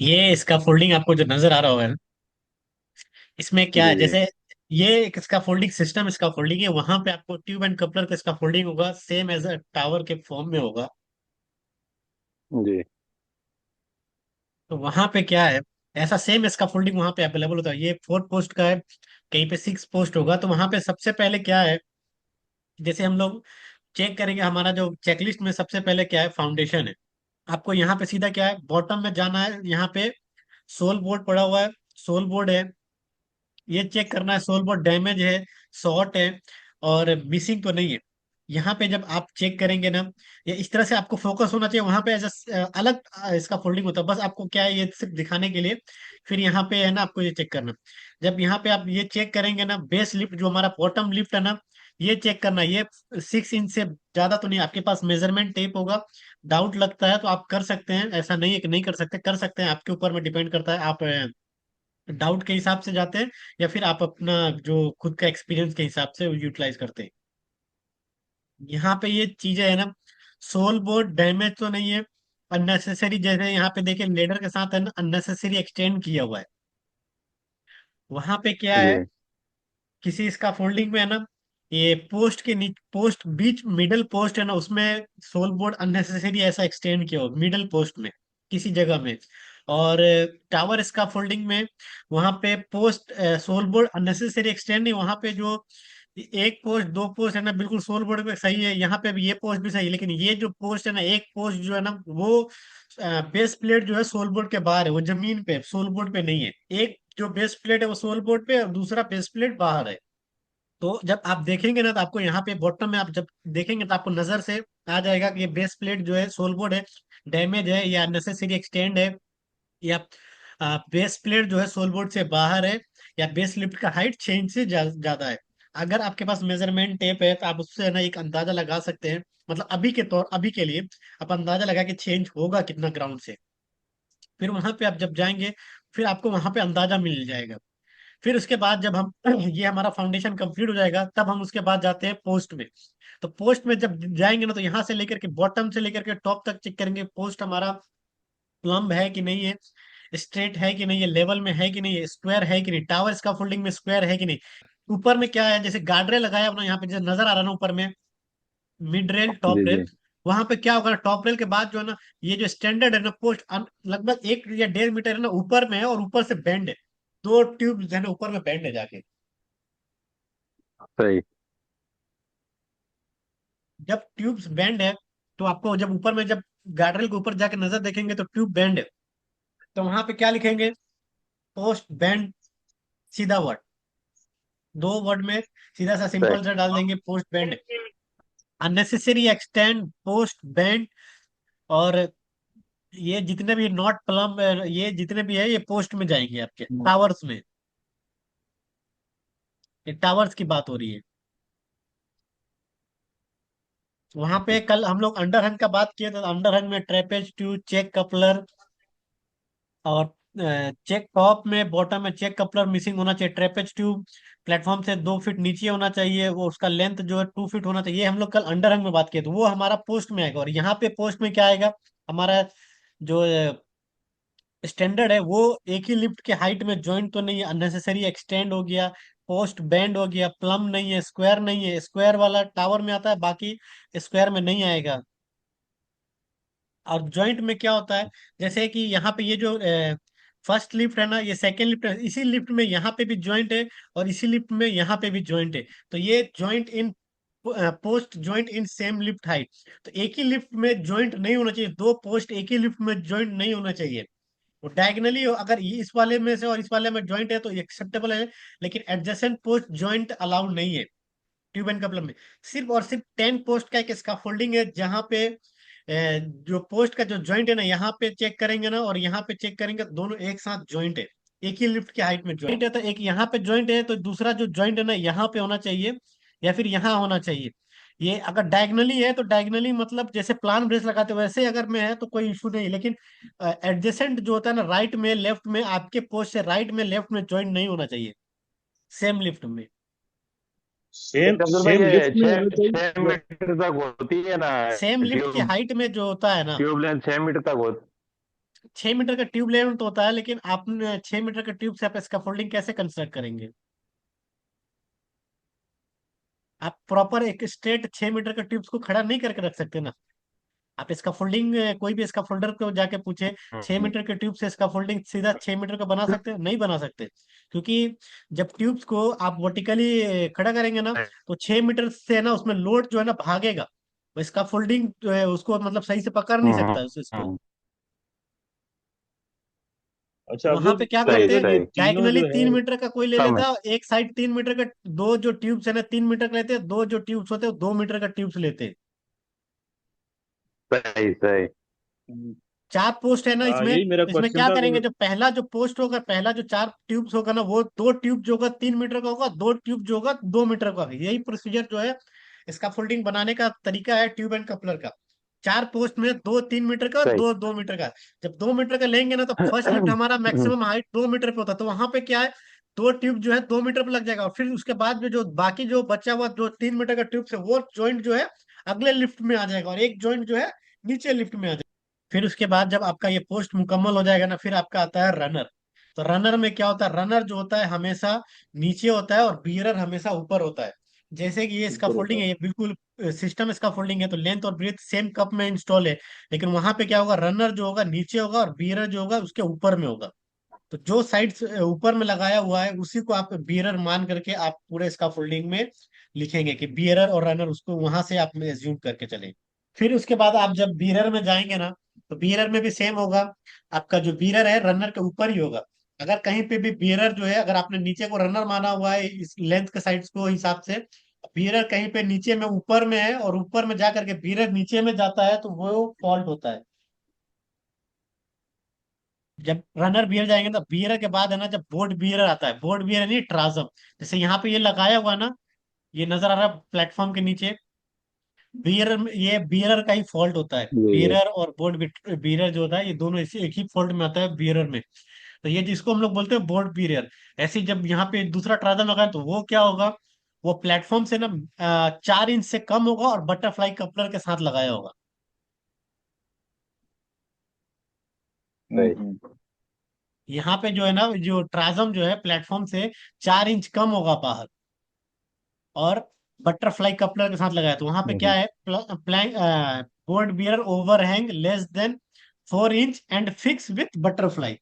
ये इसका फोल्डिंग आपको जो नजर आ रहा होगा ना, इसमें क्या जी है जी जैसे ये एक इसका फोल्डिंग सिस्टम, इसका फोल्डिंग है। वहां पे आपको ट्यूब एंड कपलर का इसका फोल्डिंग होगा, सेम एज अ टावर के फॉर्म में होगा। जी तो वहां पे क्या है, ऐसा सेम इसका फोल्डिंग वहां पे अवेलेबल होता है। ये 4 पोस्ट का है, कहीं पे 6 पोस्ट होगा। तो वहां पे सबसे पहले क्या है, जैसे हम लोग चेक करेंगे हमारा जो चेकलिस्ट में सबसे पहले क्या है, फाउंडेशन है। आपको यहाँ पे सीधा क्या है, बॉटम में जाना है। यहाँ पे सोल बोर्ड पड़ा हुआ है, सोल बोर्ड है, ये चेक करना है सोल बोर्ड डैमेज है, शॉर्ट है और मिसिंग तो नहीं है। यहाँ पे जब आप चेक करेंगे ना, ये इस तरह से आपको फोकस होना चाहिए। वहां पे एज अलग इसका फोल्डिंग होता है, बस आपको क्या है ये सिर्फ दिखाने के लिए। फिर यहाँ पे है ना, आपको ये चेक करना। जब यहाँ पे आप ये चेक करेंगे ना, बेस लिफ्ट जो हमारा बॉटम लिफ्ट है ना, ये चेक करना। ये 6 इंच से ज्यादा तो नहीं, आपके पास मेजरमेंट टेप होगा। डाउट लगता है तो आप कर सकते हैं, ऐसा नहीं है कि नहीं कर सकते, कर सकते हैं। आपके ऊपर में डिपेंड करता है, आप डाउट के हिसाब से जाते हैं या फिर आप अपना जो खुद का एक्सपीरियंस के हिसाब से यूटिलाइज करते हैं। यहाँ पे ये चीजें है ना, सोल बोर्ड डैमेज तो नहीं है। अननेसेसरी जैसे यहाँ पे देखिए लेडर के साथ है ना, अननेसेसरी एक्सटेंड किया हुआ है। वहां पे क्या है, जी किसी इसका फोल्डिंग में है ना, ये पोस्ट के नीचे, पोस्ट बीच मिडल पोस्ट है ना, उसमें सोल बोर्ड अननेसेसरी ऐसा एक्सटेंड किया हो मिडल पोस्ट में किसी जगह में। और टावर इसका फोल्डिंग में, वहां पे post sole board unnecessary extend नहीं। वहां पे जो एक पोस्ट, 2 पोस्ट है ना, बिल्कुल सोल बोर्ड पे सही है। यहाँ पे भी ये पोस्ट भी सही है, लेकिन ये जो पोस्ट है ना, एक पोस्ट जो है ना, वो बेस प्लेट जो है सोल बोर्ड के बाहर है, वो जमीन पे सोल बोर्ड पे नहीं है। एक जो बेस प्लेट है वो सोल बोर्ड पे और दूसरा बेस प्लेट बाहर है। तो जब आप देखेंगे ना, तो आपको यहाँ पे बॉटम में आप जब देखेंगे तो आपको नजर से आ जाएगा कि ये बेस प्लेट जो है सोल बोर्ड है, डैमेज है या नेसेसरी एक्सटेंड है, या बेस प्लेट जो है सोल बोर्ड से बाहर है, या बेस लिफ्ट का हाइट 6 इंच से ज्यादा है। अगर आपके पास मेजरमेंट टेप है तो आप उससे ना एक अंदाजा लगा सकते हैं। मतलब अभी के लिए आप अंदाजा लगा कि 6 इंच होगा कितना ग्राउंड से। फिर वहां पे आप जब जाएंगे, फिर आपको वहां पे अंदाजा मिल जाएगा। फिर उसके बाद जब हम ये हमारा फाउंडेशन कंप्लीट हो जाएगा, तब हम उसके बाद जाते हैं पोस्ट में। तो पोस्ट में जब जाएंगे ना, तो यहाँ से लेकर के बॉटम से लेकर के टॉप तक चेक करेंगे, पोस्ट हमारा प्लम्ब है कि नहीं है, स्ट्रेट है कि नहीं है, लेवल में है कि नहीं है, स्क्वायर है कि नहीं, टावर इसका फोल्डिंग में स्क्वायर है कि नहीं। ऊपर में क्या है, जैसे गार्डरेल लगाया अपना यहाँ पे जैसे नजर आ रहा है ना ऊपर में, मिड रेल टॉप जी रेल। जी वहां पे क्या होगा ना, टॉप रेल के बाद जो है ना, ये जो स्टैंडर्ड है ना पोस्ट, लगभग 1 या 1.5 मीटर है ना ऊपर में है, और ऊपर से बेंड है। 2 ट्यूब है ना ऊपर में बेंड है जाके। सही। जब ट्यूब्स बेंड है, तो आपको जब ऊपर में, जब गार्डरेल के ऊपर जाके नजर देखेंगे तो ट्यूब बेंड है। तो वहां पे क्या लिखेंगे, पोस्ट बेंड, सीधा वर्ड, 2 वर्ड में सीधा सा सही सिंपल सा डाल देंगे, post bend. Unnecessary extend, post bend, और ये जितने भी नॉट प्लम, ये जितने भी है ये पोस्ट में जाएंगे आपके टावर्स में। ये टावर्स की बात हो रही है। वहां पे कल हम लोग अंडरहंग का बात किए थे, तो अंडरहंग में ट्रेपेज ट्यूब, चेक कपलर, और चेक टॉप में बॉटम में चेक कपलर मिसिंग होना चाहिए। ट्रेपेज ट्यूब प्लेटफॉर्म से 2 फीट नीचे होना चाहिए, वो उसका लेंथ जो है 2 फीट होना चाहिए। ये हम लोग कल अंडरहंग में बात किए, तो वो हमारा पोस्ट में आएगा। और यहाँ पे पोस्ट में क्या आएगा, हमारा जो स्टैंडर्ड है वो एक ही लिफ्ट के हाइट में जॉइंट तो नहीं है, अननेसेसरी एक्सटेंड हो गया, पोस्ट बैंड हो गया, प्लम नहीं है, स्क्वायर नहीं है। स्क्वायर वाला टावर में आता है, बाकी स्क्वायर में नहीं आएगा। और जॉइंट में क्या होता है, जैसे कि यहाँ पे ये जो फर्स्ट लिफ्ट है ना, ये सेकंड लिफ्ट है, इसी लिफ्ट में यहाँ पे भी जॉइंट है, और इसी लिफ्ट में यहाँ पे भी जॉइंट है। तो ये joint in post joint in same lift height. तो एक ही लिफ्ट में जॉइंट नहीं होना चाहिए, 2 पोस्ट एक ही लिफ्ट में जॉइंट नहीं होना चाहिए। वो डायगनली अगर ये इस वाले में से और इस वाले में जॉइंट है तो एक्सेप्टेबल है, लेकिन एडजेसेंट पोस्ट जॉइंट अलाउड नहीं है ट्यूब एंड कपलर में। सिर्फ और सिर्फ 10 पोस्ट का एक स्कैफोल्डिंग है, जहां पे जो पोस्ट का जो जॉइंट है ना, यहाँ पे चेक करेंगे ना और यहाँ पे चेक करेंगे, दोनों एक साथ जॉइंट है। एक ही लिफ्ट के हाइट में जॉइंट है, तो एक यहाँ पे जॉइंट है तो दूसरा जो जॉइंट है ना यहाँ पे होना चाहिए, या फिर यहाँ होना चाहिए। ये अगर डायगनली है तो डायगनली मतलब जैसे प्लान ब्रेस लगाते हैं वैसे अगर में है तो कोई इशू नहीं, लेकिन एडजेसेंट जो होता है ना, राइट में लेफ्ट में, आपके पोस्ट से राइट में लेफ्ट में जॉइंट नहीं होना चाहिए सेम लिफ्ट में। लेकिन अब्दुल भाई, सेम ये लिफ्ट में छह होना छह चाहिए, मीटर तक होती है ना? सेम लिफ्ट की ट्यूब हाइट में जो होता है ना, ट्यूब लेंथ 6 मीटर तक होती 6 मीटर का ट्यूब लेंथ तो होता है, लेकिन आप 6 मीटर के ट्यूब से आप स्कैफोल्डिंग कैसे कंस्ट्रक्ट करेंगे? आप प्रॉपर एक स्ट्रेट 6 मीटर के ट्यूब्स को खड़ा नहीं करके रख सकते ना। आप इसका फोल्डिंग, कोई भी इसका फोल्डर को जाके पूछे, 6 मीटर के ट्यूब से इसका फोल्डिंग सीधा 6 मीटर का बना सकते हैं? नहीं बना सकते। क्योंकि जब ट्यूब्स को आप वर्टिकली खड़ा करेंगे ना, तो 6 मीटर से ना उसमें लोड जो है ना भागेगा, तो इसका फोल्डिंग जो है उसको मतलब सही से पकड़ नहीं सकता है इसको। हम्म, तो अच्छा, अब वहां पे क्या सही करते हैं, सही। डायगनली जो है 3 मीटर का कोई ले कम है। लेता है, एक साइड 3 मीटर का, दो जो ट्यूब्स है ना 3 मीटर का लेते हैं, दो जो ट्यूब्स होते हैं वो 2 मीटर का ट्यूब्स लेते हैं। सही सही। 4 पोस्ट है ना हाँ, इसमें, यही मेरा तो इसमें क्वेश्चन क्या था करेंगे, कि जो पहला जो पोस्ट होगा, पहला जो 4 ट्यूब्स होगा ना, वो 2 ट्यूब जो होगा 3 मीटर का होगा, 2 ट्यूब जो होगा 2 मीटर का होगा। यही प्रोसीजर जो है इसका फोल्डिंग बनाने का तरीका है ट्यूब एंड कपलर का। 4 पोस्ट में दो 3 मीटर का, सही। दो 2 मीटर का। जब 2 मीटर का लेंगे ना, तो फर्स्ट लिफ्ट हमारा मैक्सिमम हाइट 2 मीटर पे होता है, तो वहां पे क्या है, 2 ट्यूब जो है 2 मीटर पे लग जाएगा, और फिर उसके बाद में जो बाकी जो बचा हुआ जो 3 मीटर का ट्यूब है, वो ज्वाइंट जो है अगले लिफ्ट में आ जाएगा, और एक ज्वाइंट जो है नीचे लिफ्ट में आ जाएगा। फिर उसके बाद जब आपका ये पोस्ट मुकम्मल हो जाएगा ना, फिर आपका आता है रनर। तो रनर में क्या होता है, रनर जो होता है हमेशा नीचे होता है, और बियरर हमेशा ऊपर होता है। जैसे कि ये इसका ऊपर होता फोल्डिंग है। है, ये बिल्कुल सिस्टम इसका फोल्डिंग है, तो लेंथ और ब्रेथ सेम कप में इंस्टॉल है। लेकिन वहां पे क्या होगा, रनर जो होगा नीचे होगा, और बियरर जो होगा उसके ऊपर में होगा। तो जो साइड ऊपर में लगाया हुआ है उसी को आप बियरर मान करके आप पूरे इसका फोल्डिंग में लिखेंगे कि बियरर और रनर, उसको वहां से आप एज्यूम करके चलें। फिर उसके बाद आप जब बीरर में जाएंगे ना, तो बीरर में भी सेम होगा। आपका जो बीरर है रनर के ऊपर ही होगा। अगर कहीं पे भी बीरर जो है, अगर आपने नीचे को रनर माना हुआ है इस लेंथ के साइड्स को हिसाब से, बीरर कहीं पे नीचे में ऊपर में है, और ऊपर में जा करके बीरर नीचे में जाता है, तो वो फॉल्ट होता है। जब रनर बियर जाएंगे ना, बियर के बाद है ना, जब बोर्ड बियर आता है, बोर्ड बियर नहीं ट्राजम, जैसे यहाँ पे ये लगाया हुआ है ना, ये नजर आ रहा है प्लेटफॉर्म के नीचे, बियरर में, ये बियरर का ही फॉल्ट होता है। जी जी। बियरर और बोर्ड बियरर जो होता है, ये दोनों इसी एक ही फॉल्ट में आता है बियरर में। तो ये जिसको हम लोग बोलते हैं बोर्ड बियरर। ऐसे ही जब यहाँ पे दूसरा ट्राजम लगाए, तो वो क्या होगा, वो प्लेटफॉर्म से ना 4 इंच से कम होगा, और बटरफ्लाई कपलर के साथ लगाया होगा। सही। यहाँ पे जो है ना, जो ट्राजम जो है प्लेटफॉर्म से 4 इंच कम होगा बाहर, और बटरफ्लाई कपलर के साथ लगाया, तो वहां पे क्या हम्म, है, plank board bear overhang less than 4 inch and fix with butterfly.